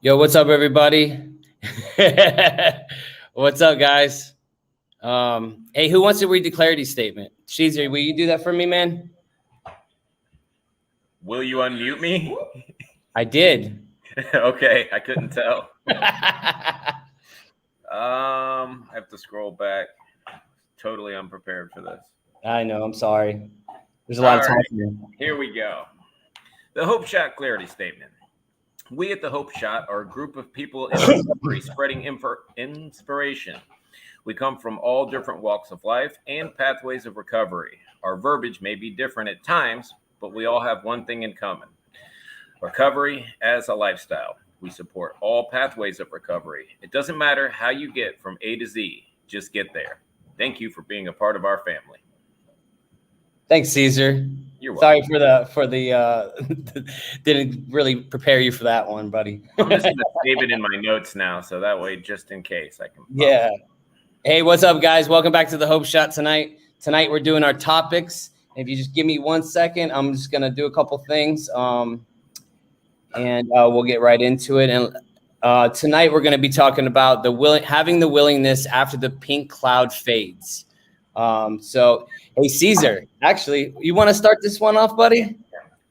Yo, what's up, everybody? What's up, guys? Hey, who wants to read the clarity statement? Caesar, will you do that for me, man? Will you unmute me? I did. Okay, I couldn't tell. I have to scroll back. Totally unprepared for this. I know. I'm sorry. There's a All lot of right, talking. here we go. The Hope Shot Clarity Statement. We at the Hope Shot are a group of people in recovery spreading inspiration. We come from all different walks of life and pathways of recovery. Our verbiage may be different at times, but we all have one thing in common: recovery as a lifestyle. We support all pathways of recovery. It doesn't matter how you get from A to Z, just get there. Thank you for being a part of our family. Thanks, Caesar. You're Sorry welcome. for the didn't really prepare you for that one, buddy. I'm just going to save it in my notes now, so that way, just in case, I can. Yeah. Hey, what's up, guys? Welcome back to the Hope Shot tonight. Tonight we're doing our topics. If you just give me 1 second, I'm just gonna do a couple things, and we'll get right into it. And tonight we're gonna be talking about having the willingness after the pink cloud fades. So, hey, Caesar, actually, you want to start this one off, buddy?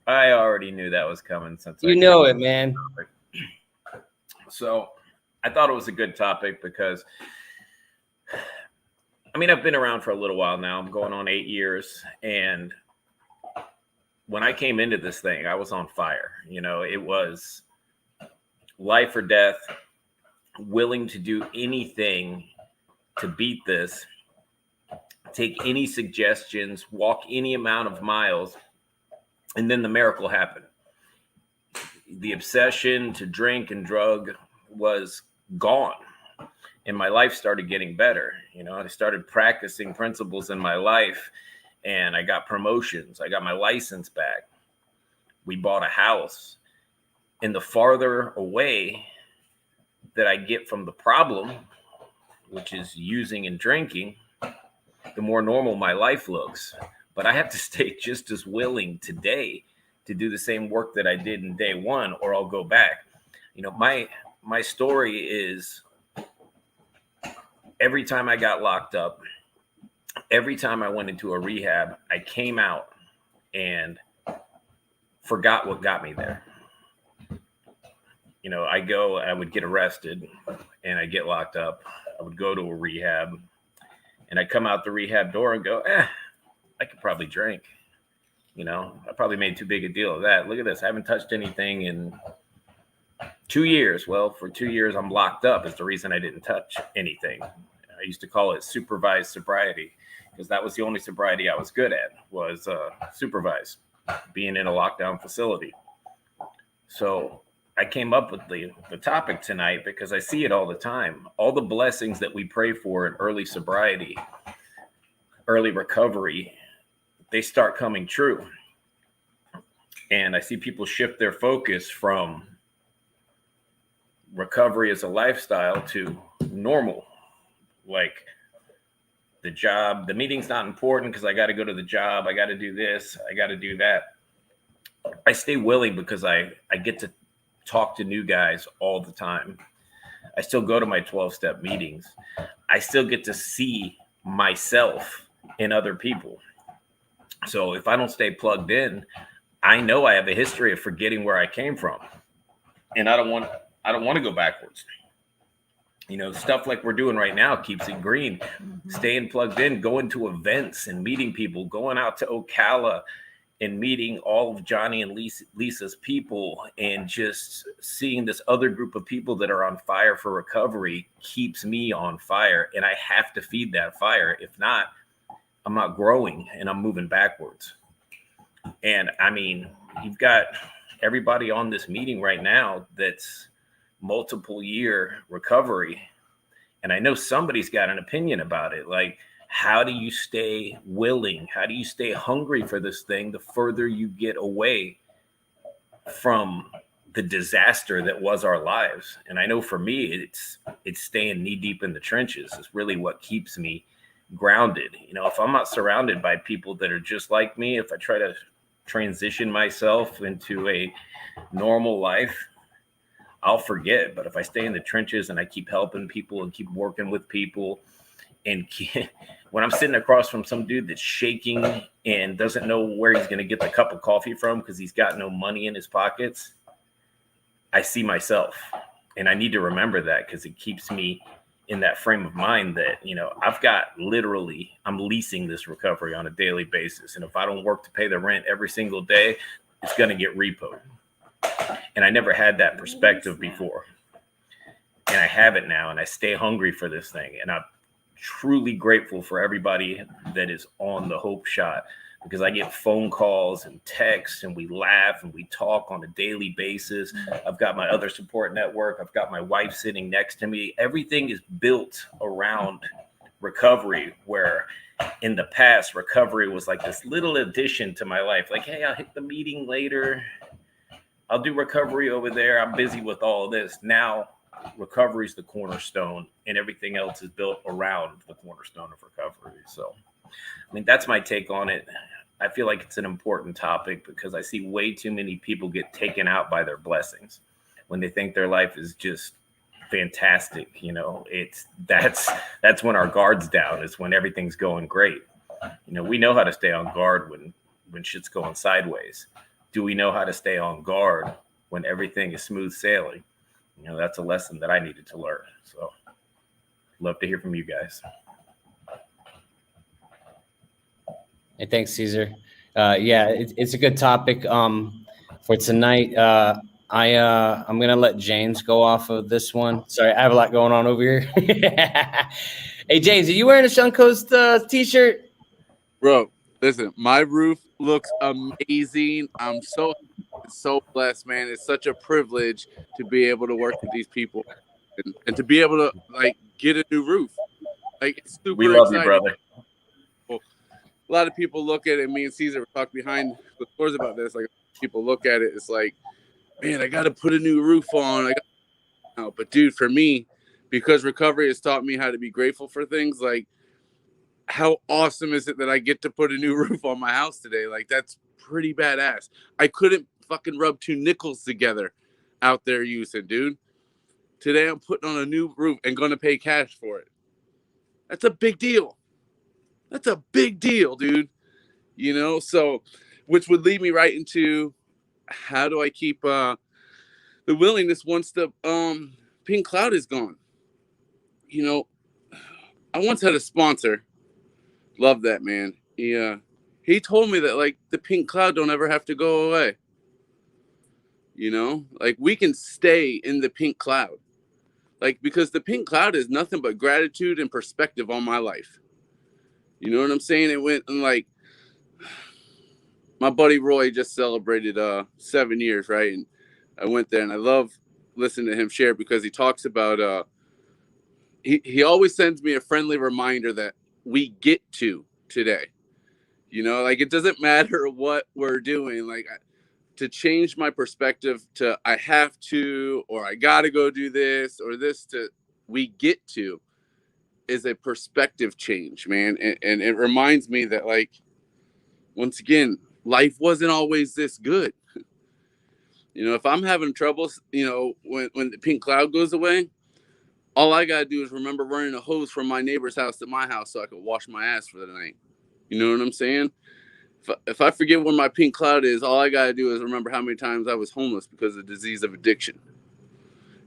I already knew that was coming since You know it, man. So I thought it was a good topic because, I mean, I've been around for a little while now. I'm going on 8 years. And when I came into this thing, I was on fire. You know, it was life or death, willing to do anything to beat this, take any suggestions, walk any amount of miles. And then the miracle happened. The obsession to drink and drug was gone. And my life started getting better. You know, I started practicing principles in my life, and I got promotions. I got my license back. We bought a house. And the farther away that I get from the problem, which is using and drinking, the more normal my life looks. But I have to stay just as willing today to do the same work that I did in day one, or I'll go back. You know, my story is, every time I got locked up, every time I went into a rehab, I came out and forgot what got me there. You know, I would get arrested and I get locked up. I would go to a rehab and I'd come out the rehab door and go, I could probably drink. You know, I probably made too big a deal of that. Look at this. I haven't touched anything in 2 years. Well, for 2 years, I'm locked up is the reason I didn't touch anything. I used to call it supervised sobriety because that was the only sobriety I was good at, was supervised, being in a lockdown facility. So I came up with the topic tonight because I see it all the time. All the blessings that we pray for in early sobriety, early recovery, they start coming true. And I see people shift their focus from recovery as a lifestyle to normal. Like, the job, the meeting's not important because I got to go to the job. I got to do this. I got to do that. I stay willing because I get to talk to new guys all the time. I still go to my 12-step meetings. I still get to see myself in other people. So if I don't stay plugged in, I know I have a history of forgetting where I came from. And I don't want to go backwards. You know, stuff like we're doing right now keeps it green. Staying plugged in, going to events and meeting people, going out to Ocala and meeting all of Johnny and Lisa's people, and just seeing this other group of people that are on fire for recovery keeps me on fire. And I have to feed that fire. If not, I'm not growing and I'm moving backwards. And I mean, you've got everybody on this meeting right now that's multiple year recovery. And I know somebody's got an opinion about it. Like, how do you stay willing? How do you stay hungry for this thing the further you get away from the disaster that was our lives? And I know for me, it's staying knee deep in the trenches is really what keeps me grounded. You know, if I'm not surrounded by people that are just like me, if I try to transition myself into a normal life, I'll forget. But if I stay in the trenches and I keep helping people and keep working with people, and when I'm sitting across from some dude that's shaking and doesn't know where he's going to get the cup of coffee from because he's got no money in his pockets, I see myself. And I need to remember that because it keeps me in that frame of mind that, I'm leasing this recovery on a daily basis. And if I don't work to pay the rent every single day, it's going to get repoed. And I never had that perspective before. And I have it now, and I stay hungry for this thing. And I'm truly grateful for everybody that is on the Hope Shot, because I get phone calls and texts, and we laugh and we talk on a daily basis. I've got my other support network. I've got my wife sitting next to me. Everything is built around recovery, where in the past, recovery was like this little addition to my life. Like, hey, I'll hit the meeting later. I'll do recovery over there. I'm busy with all of this. Now, recovery is the cornerstone, and everything else is built around the cornerstone of recovery. So, I mean, that's my take on it. I feel like it's an important topic because I see way too many people get taken out by their blessings when they think their life is just fantastic. That's when our guard's down, is when everything's going great. We know how to stay on guard when shit's going sideways. Do we know how to stay on guard when everything is smooth sailing? That's a lesson that I needed to learn. So love to hear from you guys. Hey, thanks, Caesar. It's a good topic for tonight. I'm gonna let James go off of this one. Sorry, I have a lot going on over here. Hey, James, are you wearing a Suncoast t-shirt? Bro, listen, my roof looks amazing. I'm so blessed, man. It's such a privilege to be able to work with these people and to be able to get a new roof. It's super we love exciting. You, brother. A lot of people look at it. Me and Caesar talk behind the doors about this. People look at it. It's like, man, I got to put a new roof on. But dude, for me, because recovery has taught me how to be grateful for things, how awesome is it that I get to put a new roof on my house today? That's pretty badass. I couldn't fucking rub two nickels together out there using, dude. Today I'm putting on a new roof and going to pay cash for it. That's a big deal. That's a big deal, dude. So, which would lead me right into how do I keep the willingness once the pink cloud is gone? I once had a sponsor. Love that, man. He told me that the pink cloud don't ever have to go away. We can stay in the pink cloud. Because the pink cloud is nothing but gratitude and perspective on my life. You know what I'm saying? It went and my buddy Roy just celebrated 7 years, right? And I went there, and I love listening to him share because he talks about he always sends me a friendly reminder that we get to today. It doesn't matter what we're doing. To change my perspective to I have to, or I got to go do this, or this, to we get to, is a perspective change, man. And it reminds me that once again, life wasn't always this good. If I'm having troubles, when the pink cloud goes away, all I got to do is remember running a hose from my neighbor's house to my house so I could wash my ass for the night. You know what I'm saying? If I forget where my pink cloud is, all I got to do is remember how many times I was homeless because of the disease of addiction.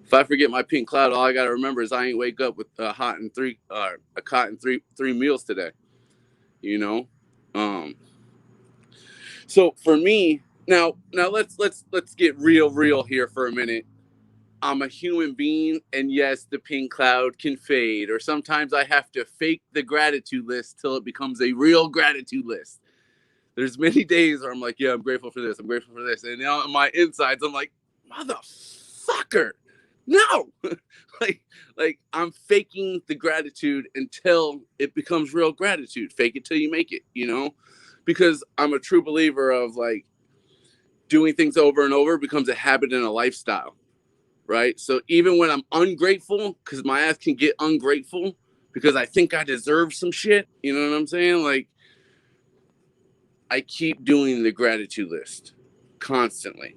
If I forget my pink cloud, all I got to remember is I ain't wake up with a cot and three meals today. So for me, now let's get real here for a minute. I'm a human being, and yes, the pink cloud can fade, or sometimes I have to fake the gratitude list till it becomes a real gratitude list. There's many days where I'm like, yeah, I'm grateful for this. I'm grateful for this. And on my insides, I'm like, motherfucker, no. I'm faking the gratitude until it becomes real gratitude. Fake it till you make it, because I'm a true believer of doing things over and over becomes a habit and a lifestyle. Right. So even when I'm ungrateful, because my ass can get ungrateful because I think I deserve some shit. You know what I'm saying? I keep doing the gratitude list constantly,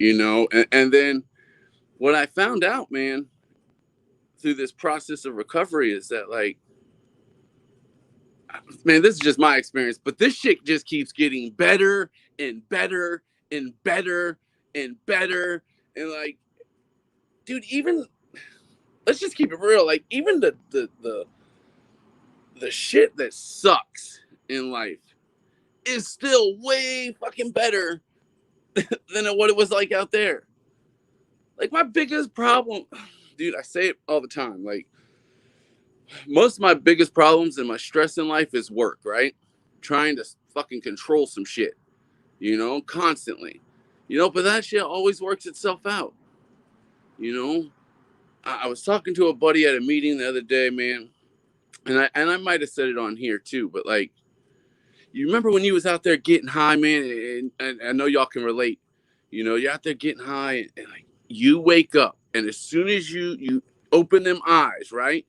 and then what I found out, man, through this process of recovery is that, like, man, this is just my experience, but this shit just keeps getting better and better and better and better. And like, dude, even let's just keep it real. Like, even the shit that sucks in life is still way fucking better than what it was like out there. Like, my biggest problem, dude, I say it all the time. Like, most of my biggest problems and my stress in life is work, right? Trying to fucking control some shit, you know, constantly, you know, but that shit always works itself out. You know, I was talking to a buddy at a meeting the other day, man, and I might have said it on here too, but like, you remember when you was out there getting high, man, and I know y'all can relate. You know, you're out there getting high, and like, you wake up, and as soon as you open them eyes, right?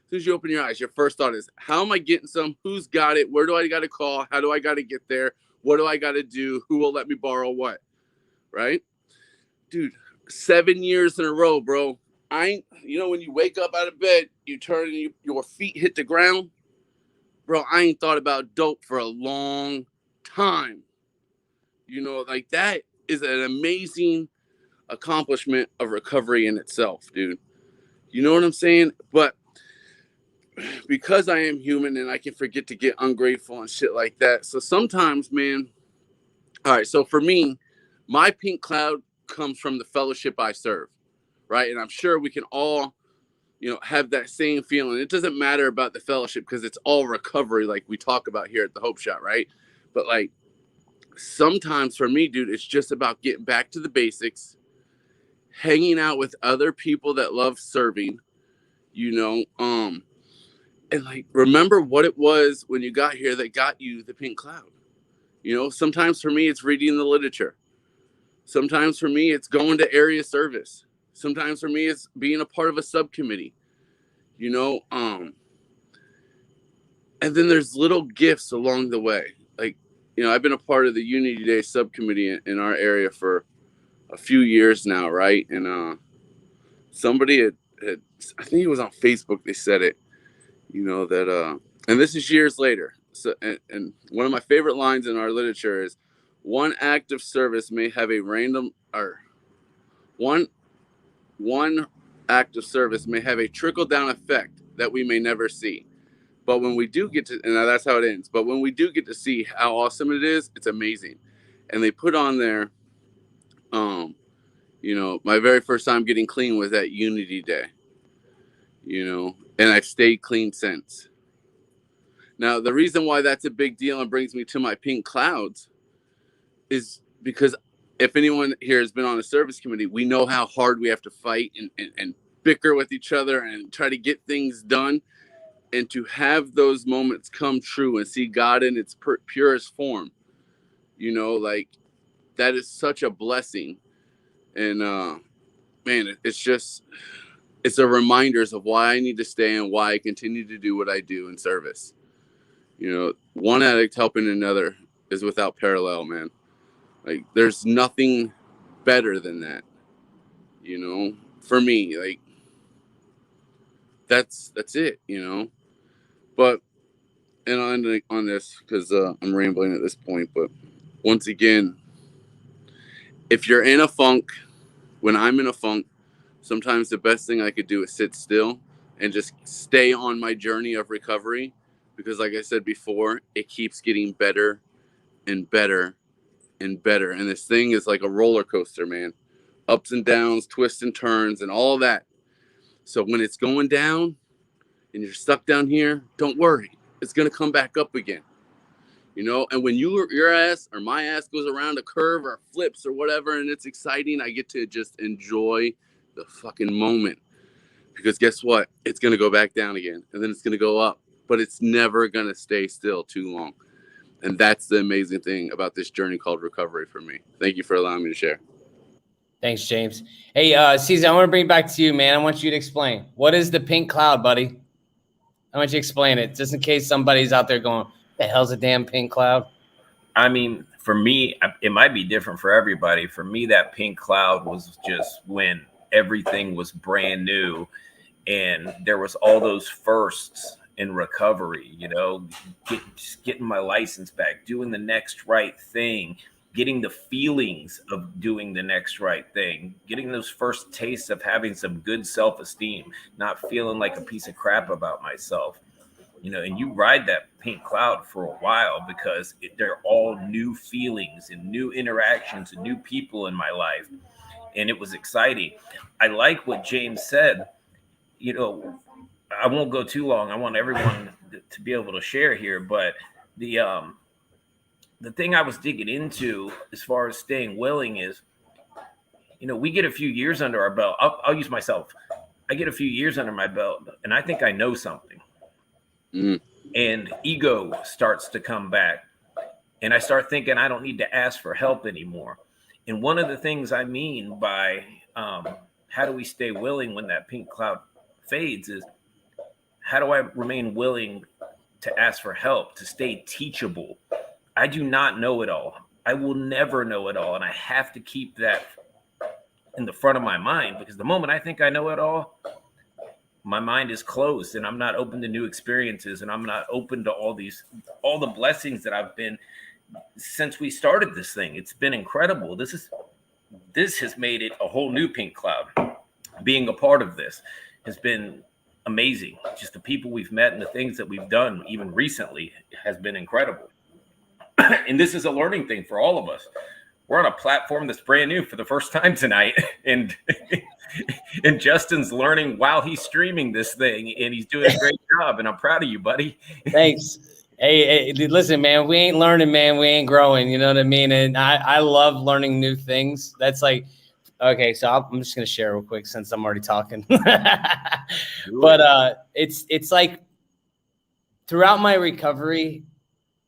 As soon as you open your eyes, your first thought is, how am I getting some? Who's got it? Where do I got to call? How do I got to get there? What do I got to do? Who will let me borrow what? Right? Dude, 7 years in a row, bro. You know, when you wake up out of bed, you turn and your feet hit the ground. Bro, I ain't thought about dope for a long time. You know, like, that is an amazing accomplishment of recovery in itself, dude. You know what I'm saying? But because I am human and I can forget to get ungrateful and shit like that. So sometimes, man, all right, so for me, my pink cloud comes from the fellowship I serve, right? And I'm sure we can all, you know, have that same feeling. It doesn't matter about the fellowship because it's all recovery, like we talk about here at the Hope Shot, right? But like, sometimes for me, dude, it's just about getting back to the basics, hanging out with other people that love serving, you know, and like, remember what it was when you got here that got you the pink cloud. You know, sometimes for me, it's reading the literature. Sometimes for me, it's going to area service. Sometimes for me, it's being a part of a subcommittee, you know, and then there's little gifts along the way. Like, you know, I've been a part of the Unity Day subcommittee in our area for a few years now, right? And somebody had, I think it was on Facebook, they said it, you know, that, and this is years later. So, and one of my favorite lines in our literature is, one act of service may have a random, or one act of service may have a trickle down effect that we may never see. But when we do get to, and that's how it ends, but when we do get to see how awesome it is, it's amazing. And they put on there, you know, my very first time getting clean was at Unity Day, you know, and I've stayed clean since. Now, the reason why that's a big deal and brings me to my pink clouds is because if anyone here has been on a service committee, we know how hard we have to fight and bicker with each other and try to get things done. And to have those moments come true and see God in its purest form, you know, like, that is such a blessing. And man, it's a reminders of why I need to stay and why I continue to do what I do in service. You know, one addict helping another is without parallel, man. Like, there's nothing better than that, you know, for me. Like, that's it, you know. But, and I'll end on this because I'm rambling at this point. But once again, if you're in a funk, when I'm in a funk, sometimes the best thing I could do is sit still and just stay on my journey of recovery. Because like I said before, it keeps getting better and better and better. And this thing is like a roller coaster, man. Ups and downs, twists and turns, and all that. So when it's going down and you're stuck down here, don't worry. It's going to come back up again. You know, and when your ass or my ass goes around a curve or flips or whatever, and it's exciting, I get to just enjoy the fucking moment. Because guess what? It's going to go back down again, and then it's going to go up. But it's never going to stay still too long. And that's the amazing thing about this journey called recovery for me. Thank you for allowing me to share. Thanks, James. Hey, Caesar, I want to bring it back to you, man. I want you to explain. What is the pink cloud, buddy? I want you to explain it, just in case somebody's out there going, the hell's a damn pink cloud? I mean, for me, it might be different for everybody. For me, that pink cloud was just when everything was brand new. And there was all those firsts in recovery, you know, just getting my license back, doing the next right thing, getting the feelings of doing the next right thing, getting those first tastes of having some good self-esteem, not feeling like a piece of crap about myself, you know. And you ride that pink cloud for a while because they're all new feelings and new interactions and new people in my life. And it was exciting. I like what James said. You know, I won't go too long. I want everyone to be able to share here, but the thing I was digging into as far as staying willing is, you know, we get a few years under our belt. I'll use myself. I get a few years under my belt, and I think I know something. And ego starts to come back, and I start thinking I don't need to ask for help anymore. And one of the things I mean by how do we stay willing when that pink cloud fades is, how do I remain willing to ask for help, to stay teachable? I do not know it all. I will never know it all. And I have to keep that in the front of my mind, because the moment I think I know it all, my mind is closed and I'm not open to new experiences, and I'm not open to all the blessings that I've been since we started this thing. It's been incredible. This has made it a whole new pink cloud. Being a part of this has been amazing. Just the people we've met and the things that we've done, even recently, has been incredible. And this is a learning thing for all of us. We're on a platform that's brand new for the first time tonight. And Justin's learning while he's streaming this thing, and he's doing a great job. And I'm proud of you, buddy. Thanks. Hey, listen, man, we ain't learning, man. We ain't growing. You know what I mean? And I love learning new things. That's like, okay, so I'm just going to share real quick since I'm already talking. But it's like throughout my recovery,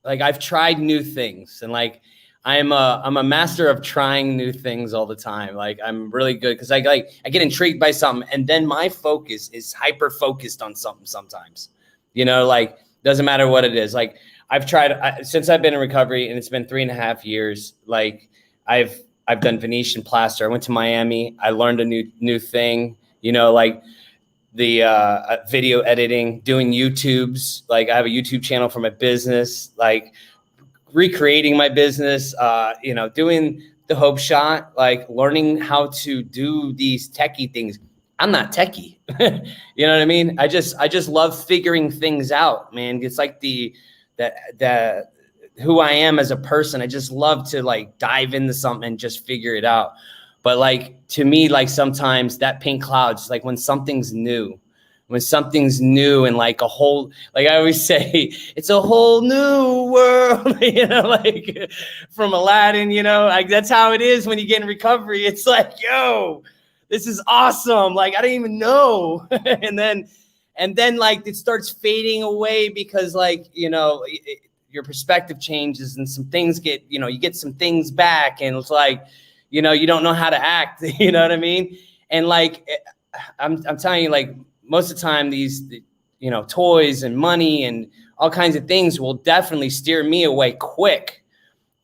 like I've tried new things, and like I'm a master of trying new things all the time. Like I'm really good because I get intrigued by something, and then my focus is hyper focused on something sometimes. You know, like doesn't matter what it is. Like I've tried since I've been in recovery, and it's been 3.5 years. Like I've done Venetian plaster. I went to Miami. I learned a new thing. You know, like the video editing, doing YouTubes. Like I have a YouTube channel for my business. Like recreating my business, you know, doing the Hope Shot, like learning how to do these techie things. I'm not techie. You know what I mean? I just love figuring things out, man. It's like the who I am as a person. I just love to like dive into something and just figure it out. But like, to me, like sometimes that pink cloud's like when something's new and like a whole, like I always say, it's a whole new world, you know, like from Aladdin, you know, like that's how it is when you get in recovery. It's like, yo, this is awesome. Like, I didn't even know. and then like it starts fading away because like, you know, your perspective changes and some things get, you know, you get some things back, and it's like, you know, you don't know how to act, you know what I mean? And like, I'm telling you, like most of the time these, you know, toys and money and all kinds of things will definitely steer me away quick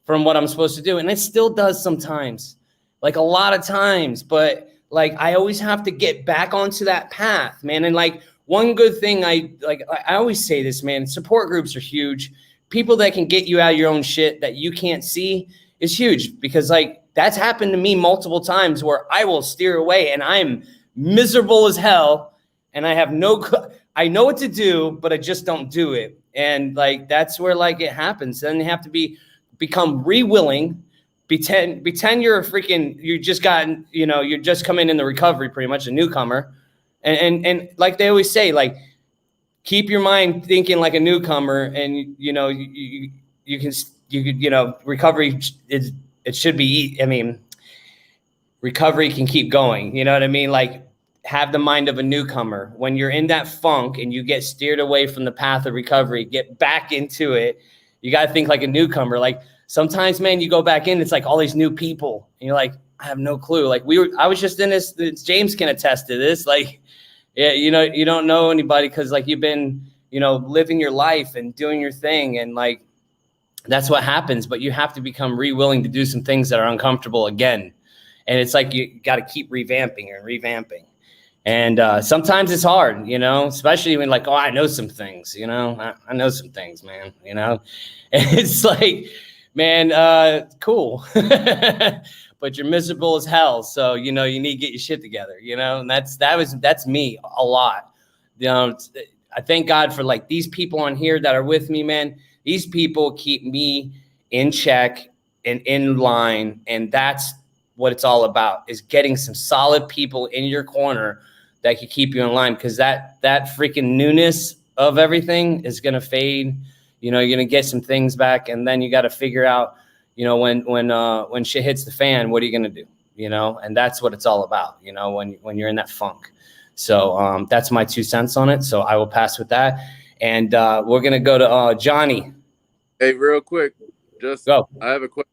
from what I'm supposed to do. And it still does sometimes, like a lot of times, but like, I always have to get back onto that path, man. And like one good thing I always say this, man, support groups are huge. People that can get you out of your own shit that you can't see is huge, because like that's happened to me multiple times where I will steer away and I'm miserable as hell. And I I know what to do, but I just don't do it. And like, that's where like it happens. Then you have to become willing, pretend you're you just gotten, you know, you're just coming in the recovery, pretty much a newcomer. And like they always say, like, keep your mind thinking like a newcomer, and you know, you can, you know, recovery it should be, I mean, recovery can keep going. You know what I mean? Like, have the mind of a newcomer. When you're in that funk and you get steered away from the path of recovery, get back into it. You got to think like a newcomer. Like sometimes, man, you go back in, it's like all these new people, and you're like, I have no clue. Like I was just in this, James can attest to this. Like, yeah, you know, you don't know anybody because like you've been, you know, living your life and doing your thing, and like that's what happens. But you have to become willing to do some things that are uncomfortable again. And it's like you got to keep revamping and revamping. And sometimes it's hard, you know, especially when like, oh, I know some things, you know, I know some things, man, you know. And it's like, man, cool. But you're miserable as hell. So, you know, you need to get your shit together, you know, and that's me a lot. You know, I thank God for like these people on here that are with me, man. These people keep me in check and in line. And that's what it's all about, is getting some solid people in your corner that can keep you in line. Cause that freaking newness of everything is going to fade. You know, you're going to get some things back, and then you got to figure out, you know, when shit hits the fan, what are you going to do? You know, and that's what it's all about, you know, when you're in that funk. So that's my 2 cents on it. So I will pass with that. And we're going to go to Johnny. Hey, real quick, just Go. I have a question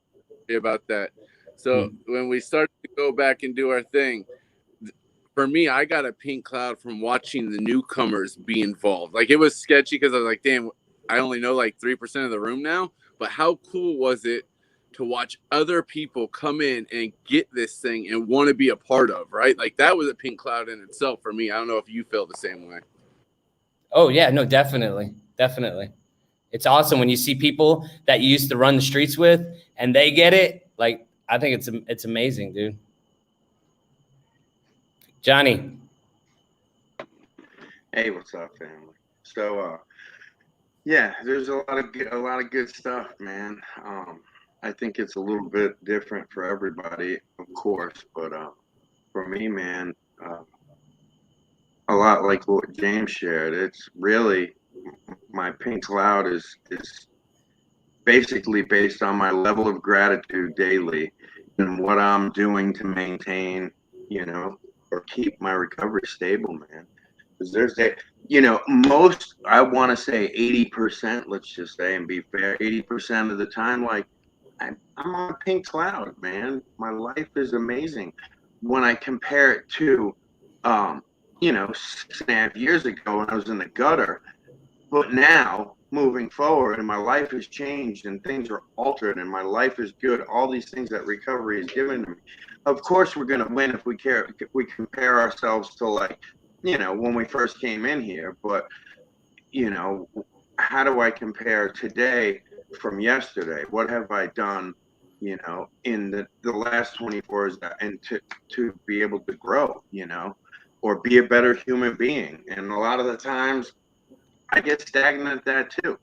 about that. So when we started to go back and do our thing, for me, I got a pink cloud from watching the newcomers be involved. Like, it was sketchy because I was like, damn, I only know like 3% of the room now. But how cool was it to watch other people come in and get this thing and want to be a part of, right? Like, that was a pink cloud in itself for me. I don't know if you feel the same way. Oh yeah, no, definitely. It's awesome when you see people that you used to run the streets with and they get it. Like, I think it's amazing, dude. Johnny. Hey, what's up, family? So, yeah, there's a lot of good stuff, man. I think it's a little bit different for everybody, of course, but for me, man, a lot like what James shared. It's really, my pink cloud is basically based on my level of gratitude daily and what I'm doing to maintain, you know, or keep my recovery stable, man. Because there's that, you know, most, I want to say 80%, let's just say, and be fair, 80% of the time, like, I'm on a pink cloud, man. My life is amazing. When I compare it to, you know, 6.5 years ago when I was in the gutter, but now moving forward and my life has changed and things are altered and my life is good. All these things that recovery has given me. Of course, we're going to win if we compare ourselves to, like, you know, when we first came in here. But, you know, how do I compare today from yesterday? What have I done, you know, in the last 24 hours, and to be able to grow, you know, or be a better human being? And a lot of the times I get stagnant at that too.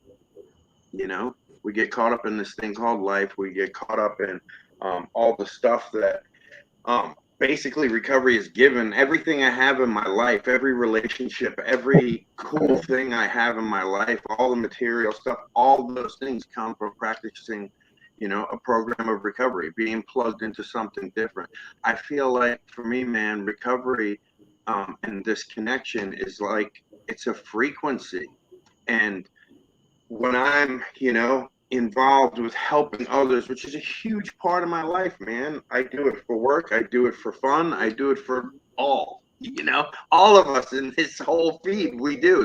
You know, we get caught up in this thing called life. We get caught up in all the stuff that basically recovery is given. Everything I have in my life, every relationship, every cool thing I have in my life, all the material stuff, all those things come from practicing, you know, a program of recovery, being plugged into something different. I feel like for me, man, recovery and this connection is like, it's a frequency. And when I'm, you know, involved with helping others, which is a huge part of my life, man. I do it for work. I do it for fun. I do it for all, you know, all of us in this whole feed. We do.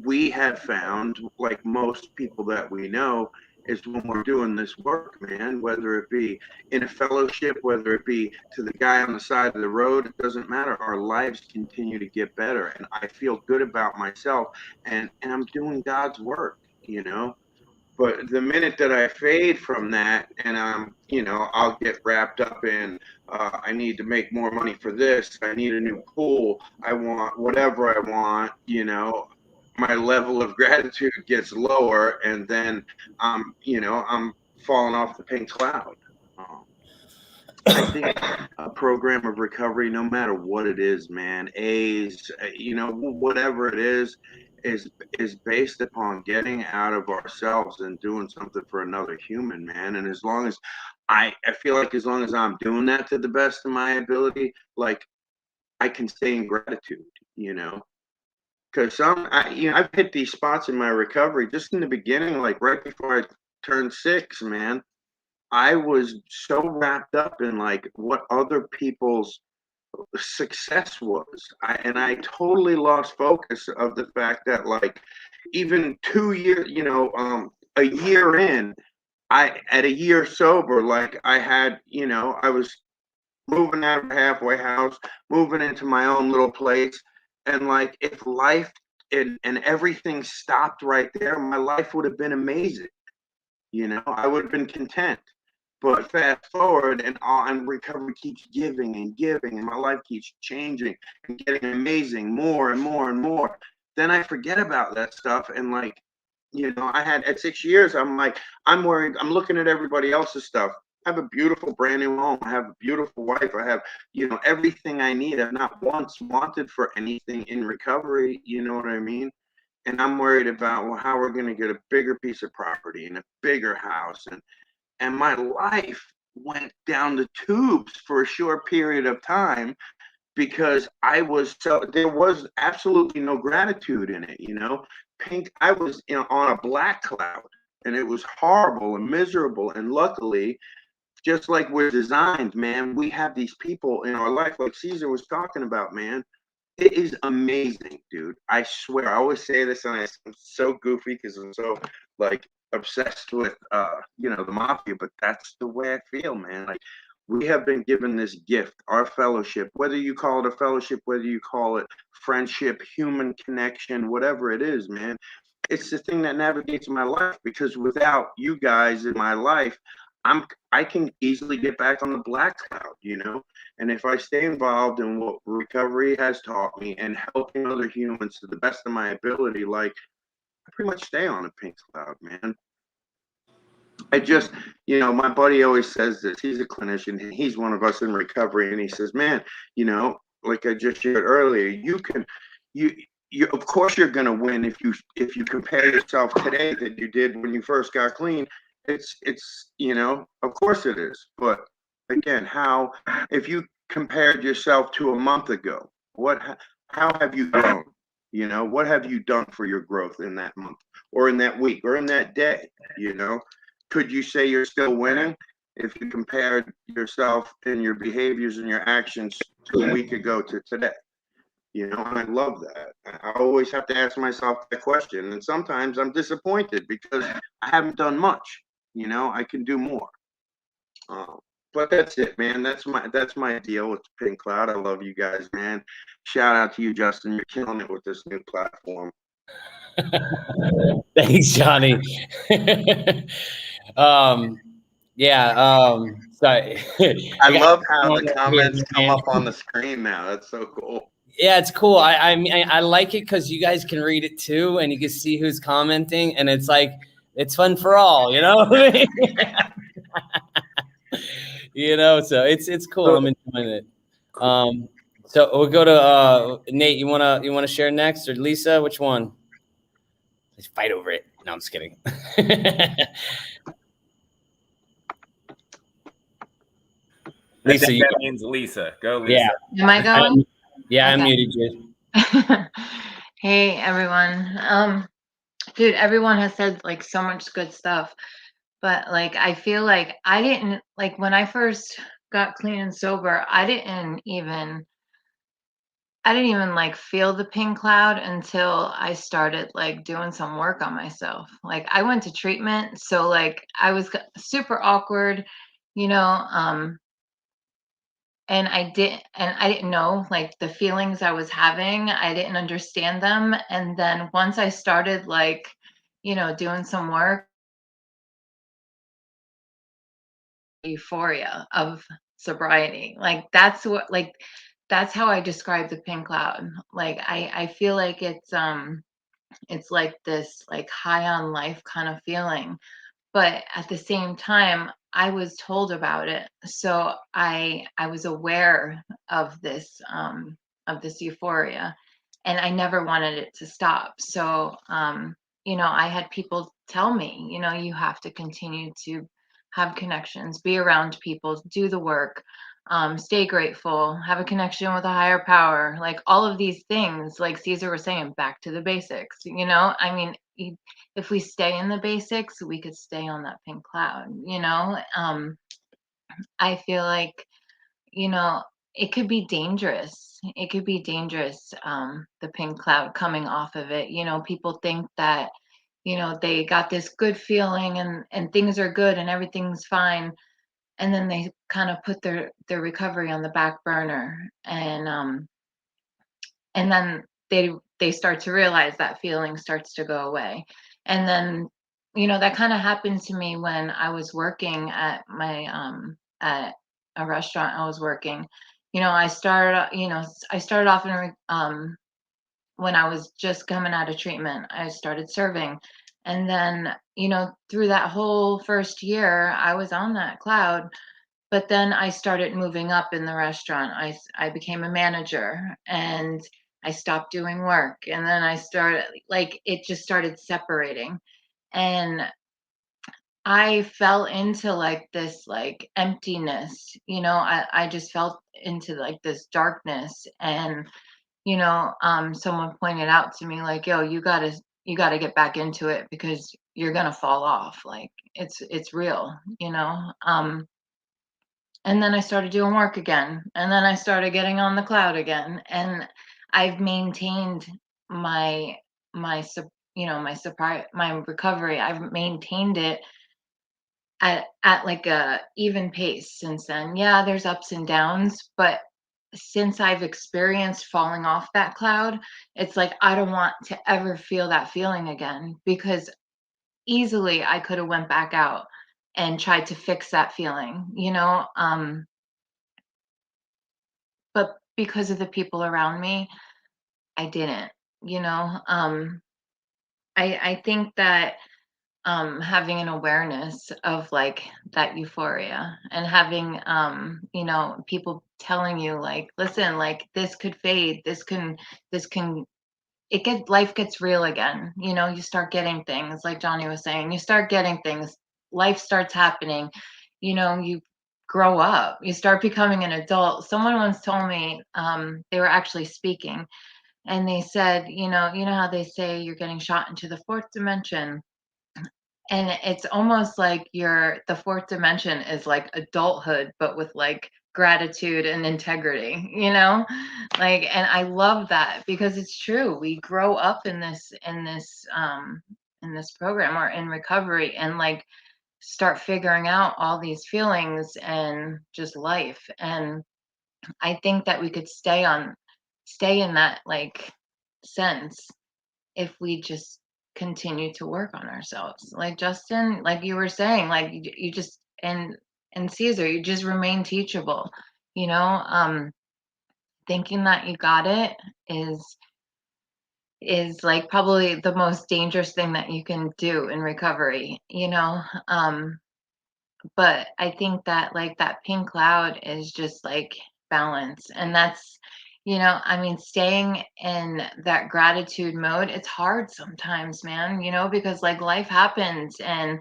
We have found, like most people that we know, is when we're doing this work, man, whether it be in a fellowship, whether it be to the guy on the side of the road, it doesn't matter. Our lives continue to get better. And I feel good about myself, and I'm doing God's work, you know. But the minute that I fade from that and I'm, you know, I'll get wrapped up in, I need to make more money for this. I need a new pool. I want whatever I want, you know, my level of gratitude gets lower. And then, you know, I'm falling off the pink cloud. I think a program of recovery, no matter what it is, man, A's, you know, whatever it is based upon getting out of ourselves and doing something for another human, man. And as long as I feel like, as long as I'm doing that to the best of my ability, like, I can stay in gratitude, you know. Because you know, I've hit these spots in my recovery just in the beginning, like right before I turned 6, man. I was so wrapped up in like what other people's success was, and I totally lost focus of the fact that, like, even 2 years, you know, a year in, at a year sober, like, I had, you know, I was moving out of a halfway house, moving into my own little place. And like, if life and everything stopped right there, my life would have been amazing. You know, I would have been content. But fast forward, and recovery keeps giving and giving, and my life keeps changing and getting amazing, more and more and more. Then I forget about that stuff, and like, you know, I had at 6 years, I'm like, I'm worried, I'm looking at everybody else's stuff. I have a beautiful brand new home. I have a beautiful wife. I have, you know, everything I need. I've not once wanted for anything in recovery. You know what I mean? And I'm worried about, well, how we're going to get a bigger piece of property and a bigger house, and my life went down the tubes for a short period of time because there was absolutely no gratitude in it, you know. Pink, I was, you know, on a black cloud, and it was horrible and miserable. And luckily, just like we're designed, man, we have these people in our life, like Caesar was talking about, man. It is amazing, dude. I swear. I always say this, and I'm so goofy because I'm so like obsessed with you know, the mafia, but that's the way I feel, man. Like, we have been given this gift, our fellowship, whether you call it a fellowship, whether you call it friendship, human connection, whatever it is, man. It's the thing that navigates my life, because without you guys in my life, I can easily get back on the black cloud, you know. And if I stay involved in what recovery has taught me and helping other humans to the best of my ability, like, I pretty much stay on a pink cloud, man. I just, you know, my buddy always says this. He's a clinician and he's one of us in recovery. And he says, man, you know, like I just shared earlier, you of course you're going to win if you compare yourself today that you did when you first got clean. It's, you know, of course it is. But again, if you compared yourself to a month ago, how have you grown? You know, what have you done for your growth in that month or in that week or in that day? You know, could you say you're still winning if you compared yourself and your behaviors and your actions to a week ago to today? You know, and I love that. I always have to ask myself that question. And sometimes I'm disappointed because I haven't done much. You know, I can do more. But that's it, man. That's my deal with Pink Cloud. I love you guys, man. Shout out to you, Justin. You're killing it with this new platform. Thanks, Johnny. Sorry. I love how the comments come up on the screen now. That's so cool. Yeah, it's cool. I mean, I like it because you guys can read it too, and you can see who's commenting, and it's like, it's fun for all, you know. You know, so it's cool. I'm enjoying it. So we'll go to Nate. You wanna share next, or Lisa? Which one? Let's fight over it. No, I'm just kidding. Lisa, that means Lisa. Go, Lisa. Yeah. Am I going? Yeah, Okay. I muted you. Hey, everyone. Dude, everyone has said like so much good stuff, but like I feel like I didn't, like when I first got clean and sober, I didn't even like feel the pink cloud until I started like doing some work on myself. Like I went to treatment, so like I was super awkward, you know, and I didn't know like the feelings I was having. I didn't understand them. And then once I started like, you know, doing some work, euphoria of sobriety. Like that's how I describe the pink cloud. Like I feel like it's like this like high on life kind of feeling. But at the same time, I was told about it, so I was aware of this euphoria, and I never wanted it to stop. So you know, I had people tell me, you know, you have to continue to have connections, be around people, do the work, stay grateful, have a connection with a higher power, like all of these things, like Caesar was saying, back to the basics. You know, I mean, if we stay in the basics, we could stay on that pink cloud, you know. I feel like, you know, it could be dangerous. It could be dangerous, the pink cloud coming off of it. You know, people think that, you know, they got this good feeling and things are good and everything's fine. And then they kind of put their recovery on the back burner, and then they start to realize that feeling starts to go away. And then, that kind of happened to me when I was working at a restaurant I was working. I started off when I was just coming out of treatment. I started serving. And then, through that whole first year, I was on that cloud. But then I started moving up in the restaurant. I became a manager, and I stopped doing work. And then I started, like, it just started separating. And I fell into like this like emptiness, I just felt into like this darkness. And someone pointed out to me like, yo, you gotta get back into it because you're gonna fall off. Like it's real. And then I started doing work again, and then I started getting on the cloud again, and I've maintained my my recovery. I've maintained it at like a even pace since then. Yeah, there's ups and downs, but since I've experienced falling off that cloud, it's like I don't want to ever feel that feeling again, because easily I could have went back out and tried to fix that feeling. But because of the people around me, I didn't, you know. I think that having an awareness of like that euphoria, and having people telling you like, listen, like this could fade, this can life gets real again. You start getting things like Johnny was saying, you start getting things, life starts happening. You grow up, you start becoming an adult. Someone once told me, they were actually speaking, and they said, you know how they say you're getting shot into the fourth dimension, and it's almost like the fourth dimension is like adulthood, but with like gratitude and integrity. Like, and I love that because it's true. We grow up in this program or in recovery, and like start figuring out all these feelings and just life. And I think that we could stay in that like sense if we just continue to work on ourselves. Like Justin, like you were saying, like you just, and Caesar, you just remain teachable. You know, thinking that you got it is like probably the most dangerous thing that you can do in recovery. But I think that like that pink cloud is just like balance. And that's, I mean, staying in that gratitude mode, it's hard sometimes, man, because like life happens and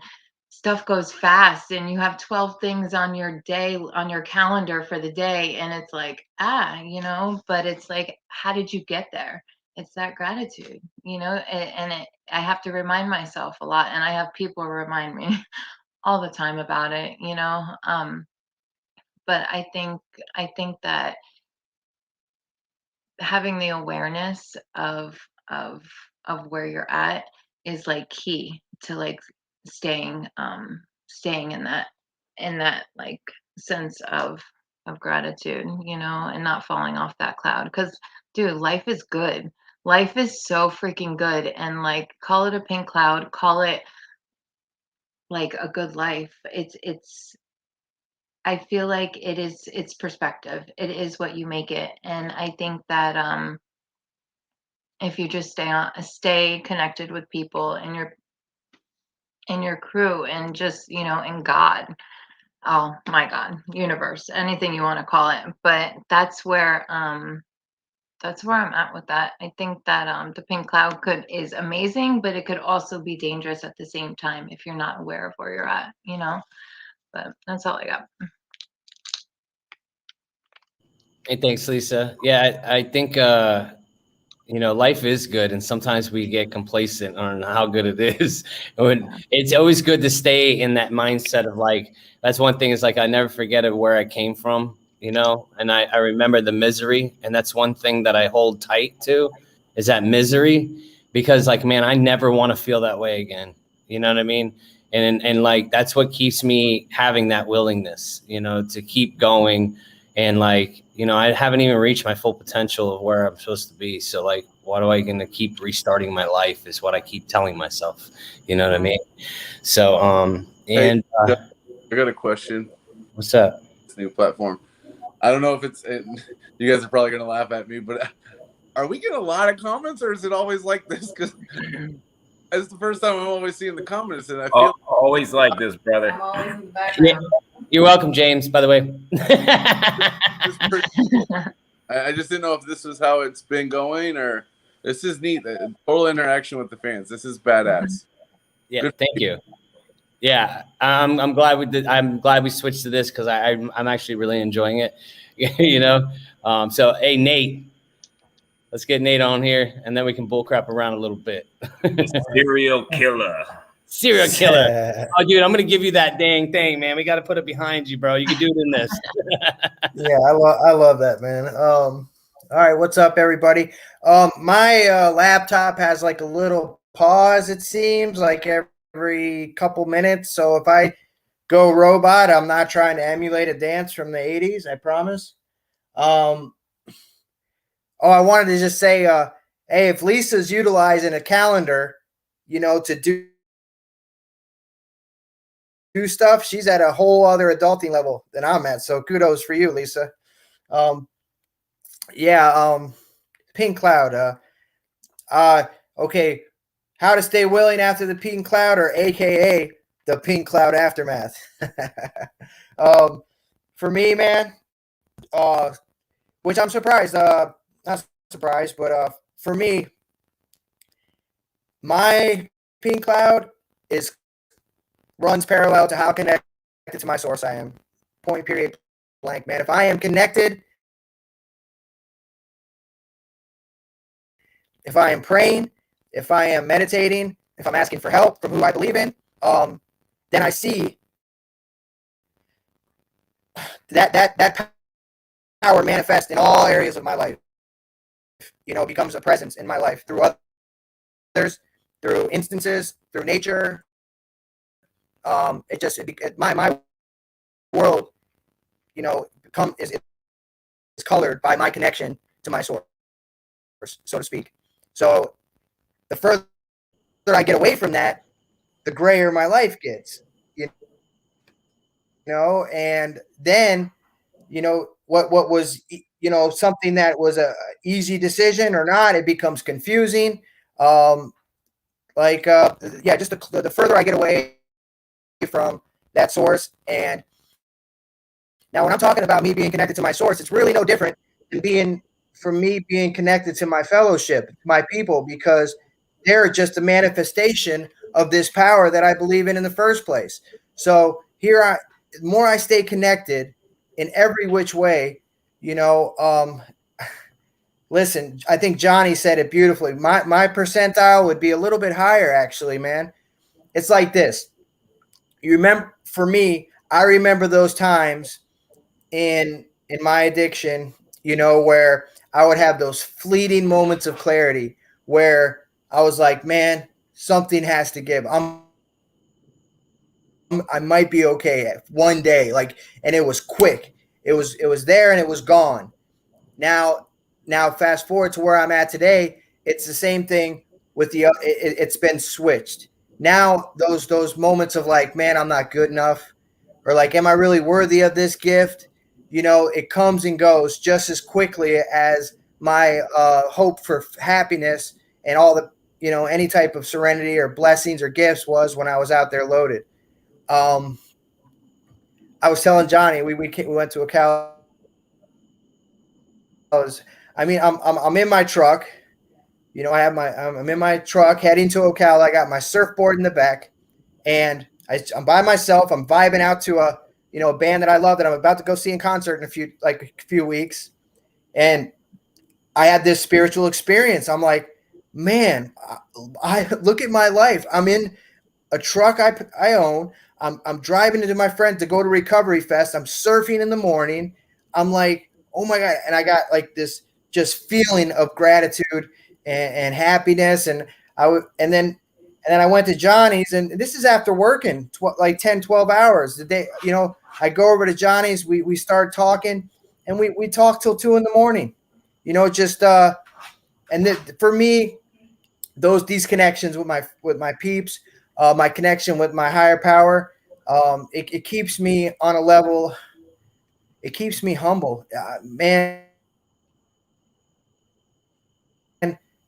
stuff goes fast, and you have 12 things on your day, on your calendar for the day. And it's like, but it's like, how did you get there? It's that gratitude. I have to remind myself a lot, and I have people remind me all the time about it. But I think that having the awareness of of where you're at is like key to like staying in that like sense of gratitude, and not falling off that cloud. Because dude, life is good. Life is so freaking good. And like, call it a pink cloud, call it like a good life. It's I feel like it's perspective. It is what you make it. And I think that if you just stay connected with people and your crew, and just, in God, oh my God, universe, anything you want to call it. But that's where I'm at with that. I think that the pink cloud is amazing, but it could also be dangerous at the same time if you're not aware of where you're at. But that's all I got. Hey, thanks, Lisa. Yeah, I think life is good, and sometimes we get complacent on how good it is. It's always good to stay in that mindset of like, that's one thing, is like I never forget of where I came from, and I remember the misery, and that's one thing that I hold tight to, is that misery, because like, man, I never want to feel that way again. You know what I mean? and like that's what keeps me having that willingness, you know, to keep going. And like, you know, I haven't even reached my full potential of where I'm supposed to be. So like, why do I gonna keep restarting my life is what I keep telling myself. You know what I mean? So and I got a question. what's up? This new platform. I don't know if you guys are probably gonna laugh at me, but are we getting a lot of comments, or is it always like this? Because it's the first time I'm always seeing the comments, and I feel Always like this, brother. I'm always in the Yeah, background. you're welcome, James, by the way. it's pretty cool. I just didn't know if this is how it's been going, or this is neat. Total interaction with the fans. This is badass. Yeah, thank you. Yeah, I'm glad we did. I'm glad we switched to this because I'm actually really enjoying it. You know, so hey, Nate, let's get Nate on here, and then we can bullcrap around a little bit. Serial killer. Serial killer. Oh, dude, I'm gonna give you that dang thing, man. We got to put it behind you, bro. You can do it in this. Yeah, I love that, man. All right, what's up, everybody? My laptop has like a little pause, it seems, like every couple minutes. So if I go robot, I'm not trying to emulate a dance from the 80s, I promise. I wanted to just say, hey, if Lisa's utilizing a calendar, you know, to do stuff, she's at a whole other adulting level than I'm at. So kudos for you, Lisa. Pink cloud. Okay, how to stay willing after the pink cloud, or AKA the pink cloud aftermath. For me, man, which I'm surprised, not surprised, but for me, my pink cloud runs parallel to how connected to my source I am. Point, period, blank, man. If I am connected, if I am praying, if I am meditating, if I'm asking for help from who I believe in, then I see that power manifest in all areas of my life. You know, becomes a presence in my life through others, through instances, through nature. My world, you know, is colored by my connection to my source, so to speak. So the further I get away from that, the grayer my life gets, you know, and then, you know, what was, you know, something that was a easy decision or not, it becomes confusing. Just the further I get away from that source. And now when I'm talking about me being connected to my source, it's really no different than being connected to my fellowship, my people, because they're just a manifestation of this power that I believe in the first place. So the more I stay connected in every which way, you know, listen, I think Johnny said it beautifully. My percentile would be a little bit higher, actually, man. It's like this. You remember, for me, I remember those times in my addiction, you know, where I would have those fleeting moments of clarity where I was like, man, something has to give. I might be okay one day, like, and it was quick. It was there and it was gone. Now fast forward to where I'm at today, it's the same thing with it's been switched. Now those moments of like, man, I'm not good enough, or like, am I really worthy of this gift? You know, it comes and goes just as quickly as my hope for happiness and all the, you know, any type of serenity or blessings or gifts was when I was out there loaded. I was telling Johnny, we went to a cow. I'm in my truck. You know, I'm in my truck heading to Ocala. I got my surfboard in the back, and I'm by myself. I'm vibing out to a band that I love that I'm about to go see in concert in a few weeks. And I had this spiritual experience. I'm like, man, I look at my life. I'm in a truck I own. I'm driving into my friend to go to Recovery Fest. I'm surfing in the morning. I'm like, oh my God. And I got like this just feeling of gratitude and happiness. And then And then I went to Johnny's, and this is after working like 10, 12 hours the day. You know, I go over to Johnny's, we start talking, and we talk till 2 a.m. You know, just for me, these connections with my peeps, my connection with my higher power, it keeps me on a level. It keeps me humble, man.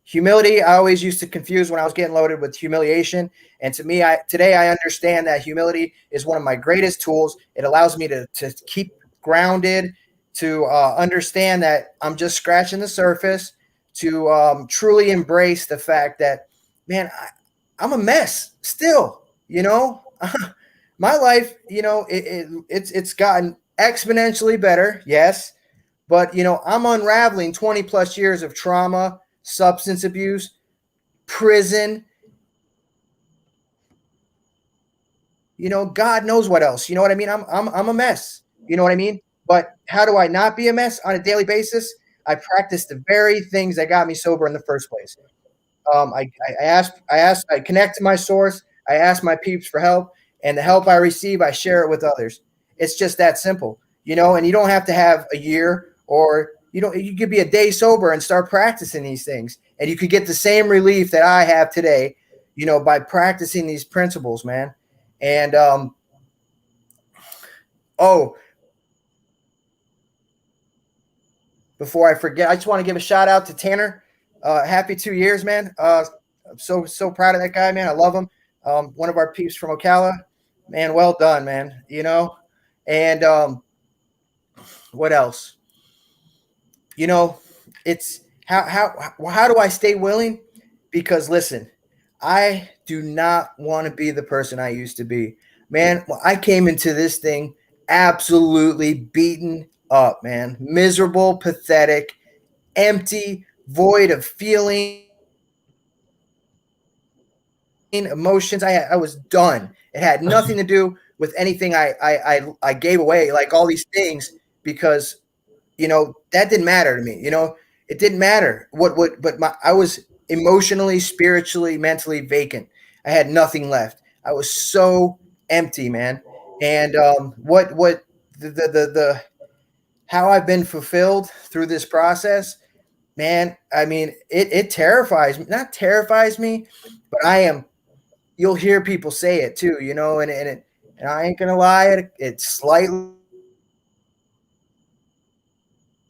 Humility, I always used to confuse when I was getting loaded with humiliation. And to me, today I understand that humility is one of my greatest tools. It allows me to keep grounded, to understand that I'm just scratching the surface, to truly embrace the fact that, man, I'm a mess still, you know. My life, you know, it's gotten exponentially better, yes. But, you know, I'm unraveling 20 plus years of trauma, substance abuse, prison, you know, God knows what else. You know what I mean? I'm a mess. You know what I mean? But how do I not be a mess on a daily basis? I practice the very things that got me sober in the first place. I connect to my source. I ask my peeps for help, and the help I receive, I share it with others. It's just that simple, you know. And you don't have to have a year, or you could be a day sober and start practicing these things, and you could get the same relief that I have today, you know, by practicing these principles, man. And before I forget, I just want to give a shout out to Tanner. Happy 2 years, man. I'm so proud of that guy, man. I love him. One of our peeps from Ocala, man. Well done, man. You know, and what else? You know, it's how do I stay willing? Because listen, I do not want to be the person I used to be, man. I came into this thing absolutely beaten up, man. Miserable, pathetic, empty, void of feeling, emotions. I was done. It had nothing to do with anything I gave away, like all these things, because, you know, that didn't matter to me. You know, it didn't matter I was emotionally, spiritually, mentally vacant. I had nothing left. I was so empty, man. And the how I've been fulfilled through this process, man, I mean, it terrifies me. Not terrifies me, but you'll hear people say it too, you know, and I ain't gonna lie, it slightly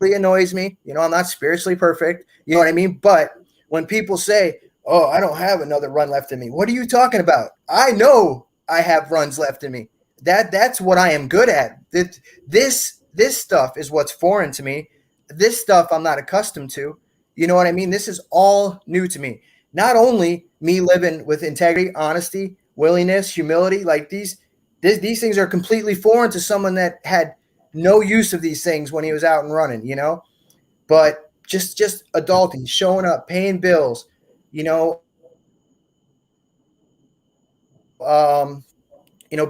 annoys me. You know, I'm not spiritually perfect, you know what I mean? But when people say, "Oh, I don't have another run left in me," what are you talking about? I know I have runs left in me. That's what I am good at. This stuff is what's foreign to me. This stuff I'm not accustomed to. You know what I mean? This is all new to me. Not only me living with integrity, honesty, willingness, humility, like these things are completely foreign to someone that had no use of these things when he was out and running, you know. But just adulting, showing up, paying bills, you know,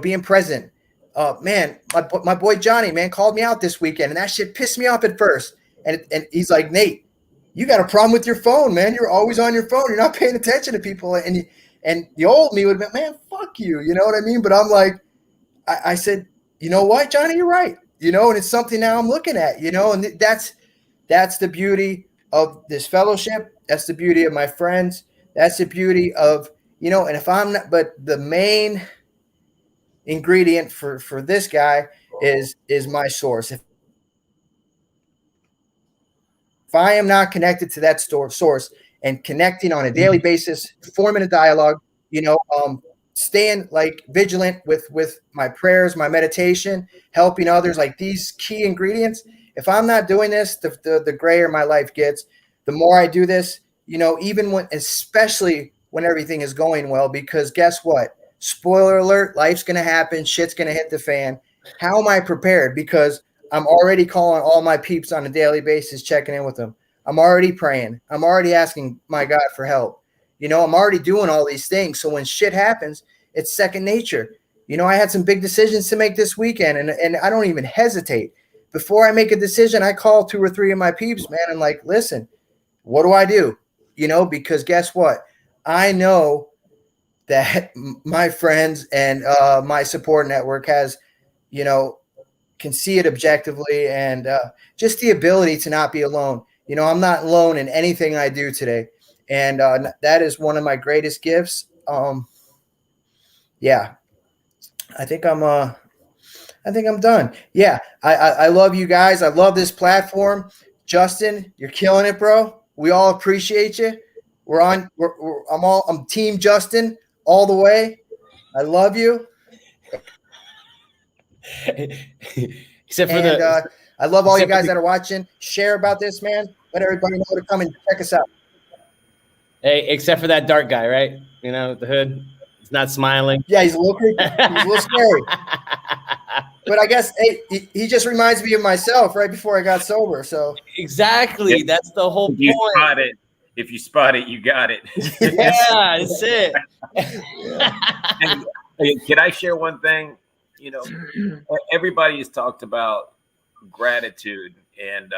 being present. Man, my boy Johnny, man, called me out this weekend, and that shit pissed me off at first. And he's like, "Nate, you got a problem with your phone, man. You're always on your phone. You're not paying attention to people." And the old me would have been, "Man, fuck you." You know what I mean? But I'm like, I said, "You know what, Johnny, you're right." You know, and it's something now I'm looking at, you know, and that's the beauty of this fellowship. That's the beauty of my friends. That's the beauty of, you know, and if I'm not, but the main ingredient for this guy is my source. If I am not connected to that source and connecting on a daily basis, forming a dialogue, you know, staying like vigilant with my prayers, my meditation, helping others, like these key ingredients. If I'm not doing this, the grayer my life gets. The more I do this, you know, especially when everything is going well, because guess what? Spoiler alert, life's going to happen. Shit's going to hit the fan. How am I prepared? Because I'm already calling all my peeps on a daily basis, checking in with them. I'm already praying. I'm already asking my God for help. You know, I'm already doing all these things. So when shit happens, it's second nature. You know, I had some big decisions to make this weekend, and I don't even hesitate. Before I make a decision, I call 2 or 3 of my peeps, man, and like, listen, what do I do? You know, because guess what? I know that my friends and my support network has, can see it objectively, and just the ability to not be alone. I'm not alone in anything I do today, and that is one of my greatest gifts. Yeah, I think I'm done. Yeah, I love you guys. I love this platform. Justin, you're killing it, bro. We all appreciate you. I'm Team Justin all the way. I love you. Except for I love all you except for guys that are watching. Share about this, man. Let everybody know to come and check us out. hey, except for that dark guy, right? The hood. He's not smiling. Yeah, he's a little creepy. He's a little scary. But I guess he just reminds me of myself right before I got sober. So exactly, that's the whole If you point. spot it, if you spot it, you got it. Yeah, that's it. And can I share one thing? Everybody has talked about gratitude, and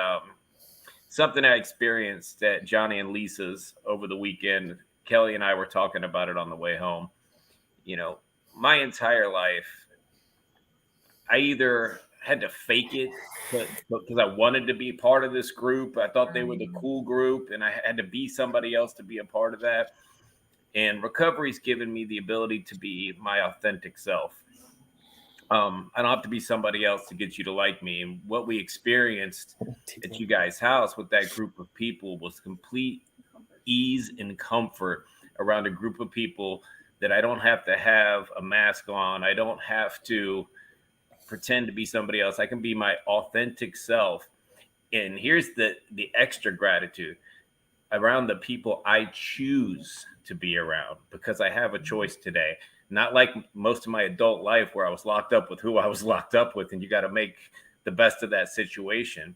something I experienced at Johnny and Lisa's over the weekend. Kelly and I were talking about it on the way home. My entire life, I either had to fake it because I wanted to be part of this group. I thought they were the cool group, and I had to be somebody else to be a part of that. And recovery's given me the ability to be my authentic self. I don't have to be somebody else to get you to like me. And what we experienced at you guys' house with that group of people was complete ease and comfort around a group of people that I don't have to have a mask on. I don't have to pretend to be somebody else. I can be my authentic self. And here's the extra gratitude around the people I choose to be around, because I have a choice today. Not like most of my adult life where I was locked up with who I was locked up with, and you got to make the best of that situation.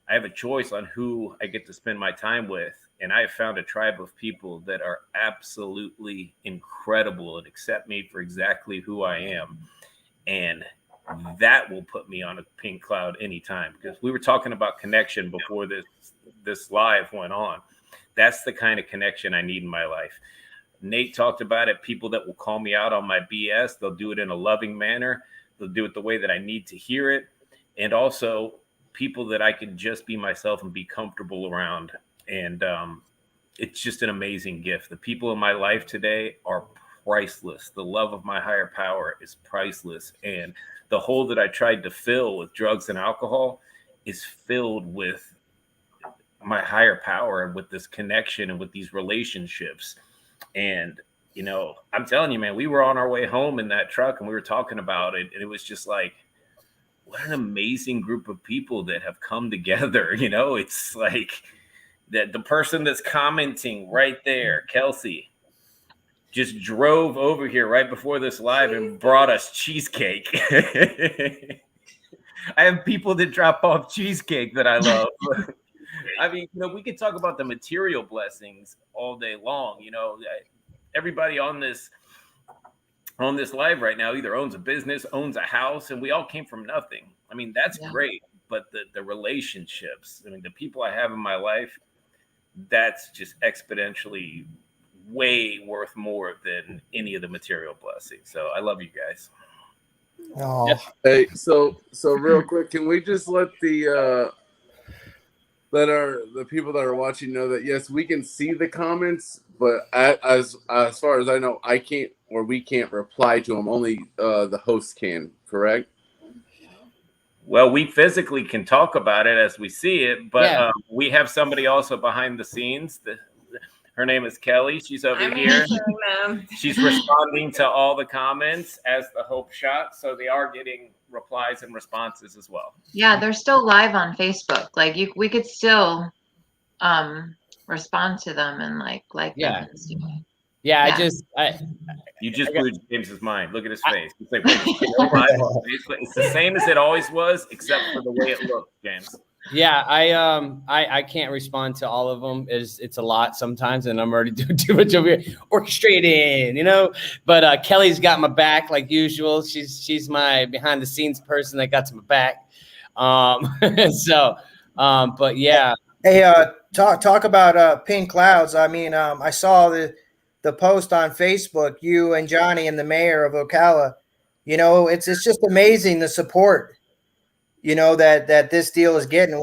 I have a choice on who I get to spend my time with. And I have found a tribe of people that are absolutely incredible and accept me for exactly who I am. And that will put me on a pink cloud anytime, because we were talking about connection before this live went on. That's the kind of connection I need in my life. Nate talked about it. People that will call me out on my BS, they'll do it in a loving manner. They'll do it the way that I need to hear it. And also people that I can just be myself and be comfortable around. And it's just an amazing gift. The people in my life today are priceless. The love of my higher power is priceless. And the hole that I tried to fill with drugs and alcohol is filled with my higher power and with this connection and with these relationships. And, I'm telling you, man, we were on our way home in that truck and we were talking about it. And it was just like, what an amazing group of people that have come together. It's like that the person that's commenting right there, Kelsey, just drove over here right before this live and brought us cheesecake. I have people that drop off cheesecake that I love. I mean, we could talk about the material blessings all day long. Everybody on this live right now either owns a business, owns a house, and we all came from nothing. I mean, that's great. But the relationships, the people I have in my life, that's just exponentially way worth more than any of the material blessings. So I love you guys. Oh, Yep. Hey, so real quick, can we just let the people that are watching know that yes, we can see the comments, but as far as I know, I can't, or we can't reply to them. Only the host can. Correct? Well, we physically can talk about it as we see it, but Yeah. We have somebody also behind the scenes. Her name is Kelly. She's over here. She's responding to all the comments as the Hope Shot. So they are getting replies and responses as well. Yeah, they're still live on Facebook. Like we could still respond to them and like Yeah. them and stuff. Yeah, Yeah. You just blew James's mind. Look at his face. He's like, it's the same as it always was, except for the way it looked, James. Yeah, I can't respond to all of them. It's a lot sometimes, and I'm already doing too much over here orchestrating, But Kelly's got my back like usual. She's my behind the scenes person that got to my back. But yeah. hey, talk about pink clouds. I mean, I saw the the post on Facebook, you and Johnny and the mayor of Ocala, you know, it's just amazing the support, you know, that this deal is getting.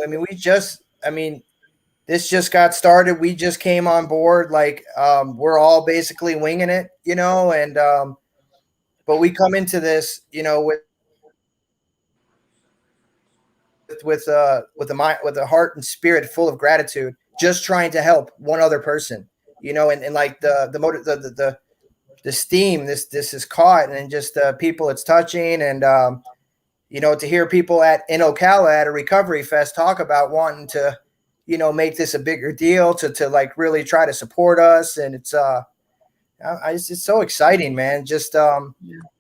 I mean, this just got started. We just came on board. Like, we're all basically winging it, you know, and but we come into this, you know, with a heart and spirit full of gratitude, just trying to help one other person, you know, and like the steam this is caught, and just people it's touching, and you know, to hear people in Ocala at a recovery fest talk about wanting to, you know, make this a bigger deal, to like really try to support us, and it's it's so exciting, man. Just and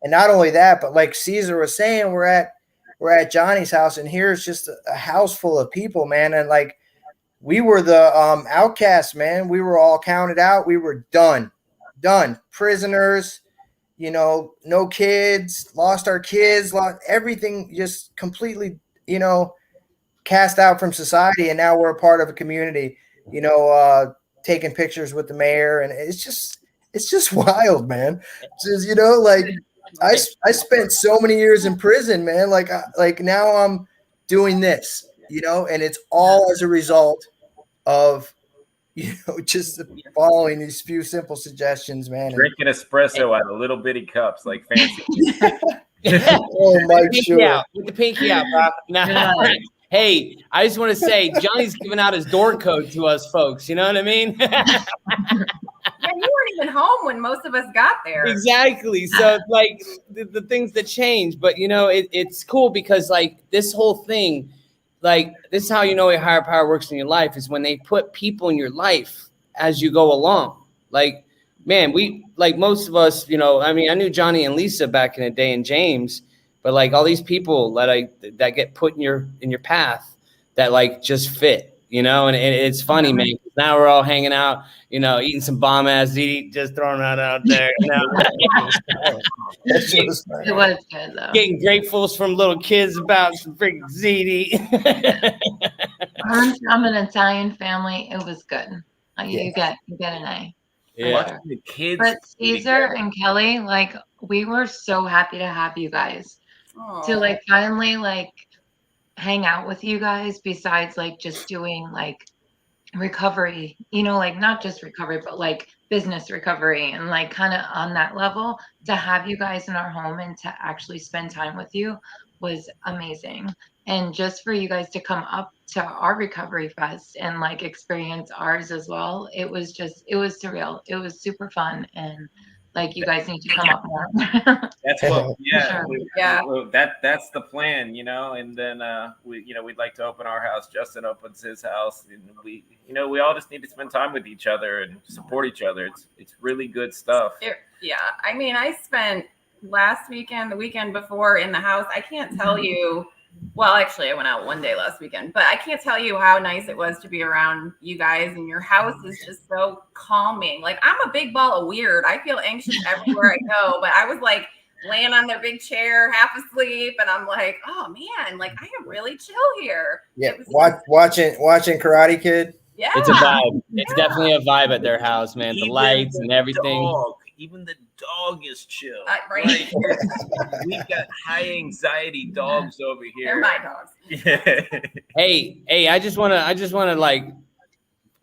not only that, but like Caesar was saying, we're at Johnny's house, and here's just a house full of people, man, and like we were the outcasts, man. We were all counted out. We were done, prisoners, you know, no kids, lost our kids, lost everything, just completely, you know, cast out from society, and now we're a part of a community, you know, taking pictures with the mayor, and it's just wild, man. It's just, you know, like I spent so many years in prison, man. Like now I'm doing this, you know, and it's all as a result of, you know, just following these few simple suggestions, man. Drinking espresso out of little bitty cups, like fancy. Oh, Mike, sure. With the pinky out, bro. Nah. Hey, I just want to say, Johnny's giving out his door code to us folks. You know what I mean? Yeah, you weren't even home when most of us got there. Exactly. So like the things that change, but you know, it's cool because like this whole thing, like this is how you know a higher power works in your life, is when they put people in your life as you go along. Like, man, we, like most of us, you know, I mean, I knew Johnny and Lisa back in the day, and James, but like all these people that get put in your path that like just fit, you know, and it's funny, man. Now we're all hanging out, you know, eating some bomb ass ziti, just throwing that out there. You know? It was good though. Getting gratefuls from little kids about some freaking ziti. I'm from an Italian family. It was good. You get an A. Yeah. Sure. The kids. But Caesar and Kelly, like, we were so happy to have you guys to like finally like hang out with you guys, besides like just doing like recovery, you know, like not just recovery, but like business recovery, and like kind of on that level. To have you guys in our home and to actually spend time with you was amazing. And just for you guys to come up to our recovery fest and like experience ours as well, it was surreal. It was super fun, and like you guys need to come up more. That's what, Sure. That's the plan, you know. And then we'd like to open our house. Justin opens his house, and we all just need to spend time with each other and support each other. It's really good stuff. I mean, I spent last weekend, the weekend before, in the house. I can't tell you. Well, actually, I went out one day last weekend, but I can't tell you how nice it was to be around you guys. And your house is just so calming. Like, I'm a big ball of weird. I feel anxious everywhere I go, but I was like laying on their big chair, half asleep, and I'm like, oh man, like I am really chill here. Yeah, watching Karate Kid. Yeah, It's a vibe. It's definitely a vibe at their house, man. The lights and everything. Even the dog is chill. Right. Like, we've got high anxiety dogs over They're here. my dogs. Yeah. Hey, I just wanna like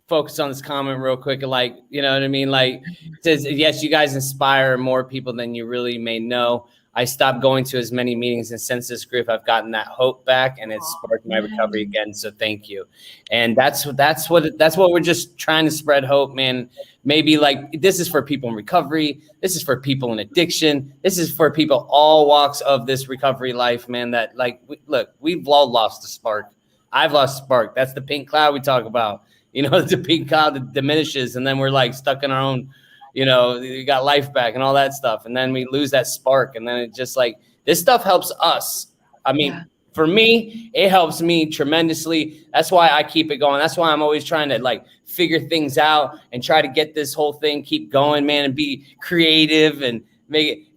focus on this comment real quick. Like, you know what I mean? Like, it says, yes, you guys inspire more people than you really may know. I stopped going to as many meetings, and since this group, I've gotten that hope back, and it's sparked my recovery again. So thank you. And that's what we're just trying to spread hope, man. Maybe like this is for people in recovery. This is for people in addiction. This is for people all walks of this recovery life, man. That like, we've all lost the spark. I've lost the spark. That's the pink cloud we talk about. You know, it's a pink cloud that diminishes, and then we're like stuck in our own, you know, you got life back and all that stuff. And then we lose that spark. And then it just like, this stuff helps us. I mean, for me, it helps me tremendously. That's why I keep it going. That's why I'm always trying to like figure things out and try to get this whole thing, keep going, man, and be creative and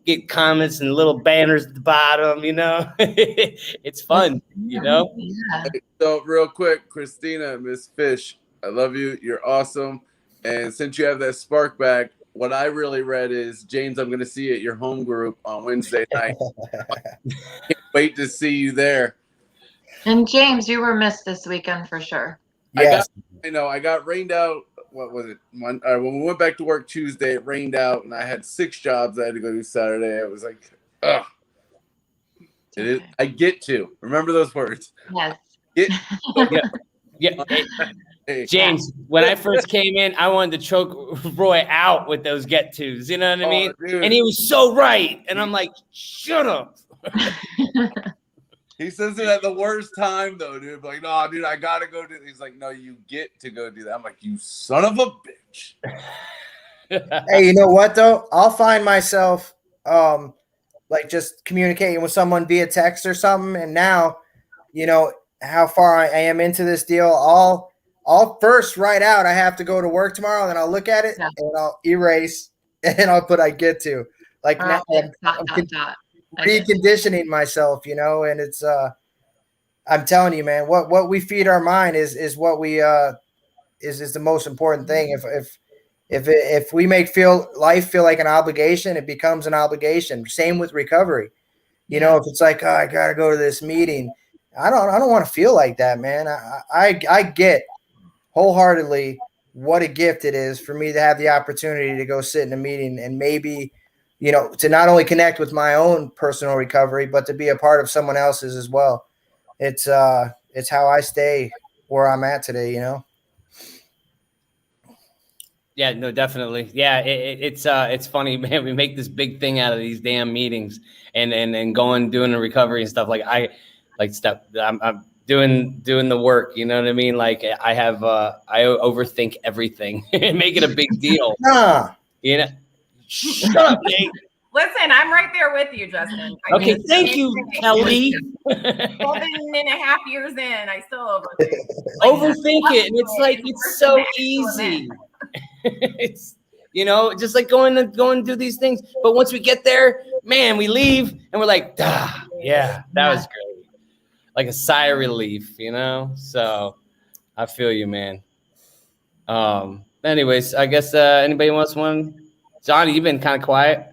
get comments and little banners at the bottom, you know. It's fun, you know. Yeah. So real quick, Christina, Miss Fish, I love you. You're awesome. And since you have that spark back, what I really read is, James, I'm going to see you at your home group on Wednesday night. Can't wait to see you there. And James, you were missed this weekend for sure. Yes. I got rained out. What was it? When we went back to work Tuesday, it rained out, and I had 6 jobs I had to go do Saturday. It was like, ugh. It is. I get to remember those words. Yes. Yeah. Hey, James, when I first came in, I wanted to choke Roy out with those get tos. You know what I mean? dude. And he was so right. And I'm like, shut up. He says it at the worst time, though, dude. Like, no, dude, I gotta go do. He's like, no, you get to go do that. I'm like, you son of a bitch. Hey, you know what though? I'll find myself like just communicating with someone via text or something, and now, you know how far I am into this deal. I'll first write out I have to go to work tomorrow, then I'll look at it and I'll erase and I'll put I get to. Like now I'm reconditioning myself, you know, and it's I'm telling you, man, what we feed our mind is what we is the most important thing. If we make life feel like an obligation, it becomes an obligation. Same with recovery. You know, if it's like, oh, I gotta go to this meeting, I don't want to feel like that, man. I get wholeheartedly what a gift it is for me to have the opportunity to go sit in a meeting and maybe, you know, to not only connect with my own personal recovery, but to be a part of someone else's as well. It's how I stay where I'm at today, you know? Yeah, no, definitely. Yeah, it's funny, man. We make this big thing out of these damn meetings and doing the recovery and stuff. Like I'm doing the work. You know what I mean? Like I overthink everything and make it a big deal. Nah. You know, shut up, Nate. Listen, I'm right there with you, Justin. Okay, thank you, Kelly. 12.5 years in, I still overthink. Overthink it, and it's like it's so easy. It's, you know, just like going to do these things. But once we get there, man, we leave and we're like, yeah, that was great. Like a sigh of relief, you know? So I feel you, man. Anyways, I guess anybody wants one? Johnny, you've been kind of quiet.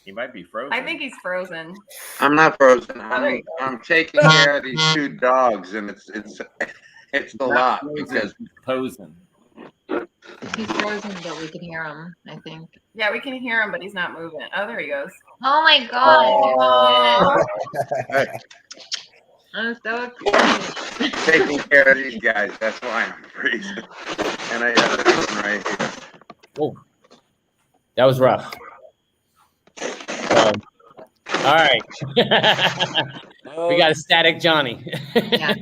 He might be frozen. I think he's frozen. I'm not frozen. I'm taking care of these 2 dogs, and it's a lot because posing. He's frozen, but we can hear him, I think. Yeah, we can hear him, but he's not moving. Oh, there he goes. Oh my God. I'm so excited. taking care of these guys. That's why I'm freezing. And I have this one right here. Oh, that was rough. All right. We got a static Johnny. Yeah.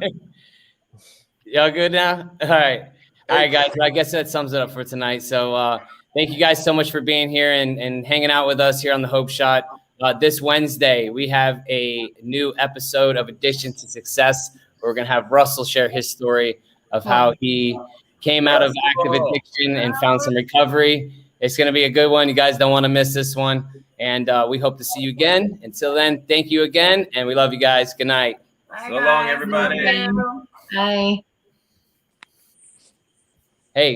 Y'all good now? All right. All right, guys. I guess that sums it up for tonight. So thank you guys so much for being here and hanging out with us here on the Hope Shot. This Wednesday, we have a new episode of Addiction to Success. We're going to have Russell share his story of how he came out of active addiction and found some recovery. It's going to be a good one. You guys don't want to miss this one. And we hope to see you again. Until then, thank you again. And we love you guys. Good night. Bye, So long, guys. everybody. Bye.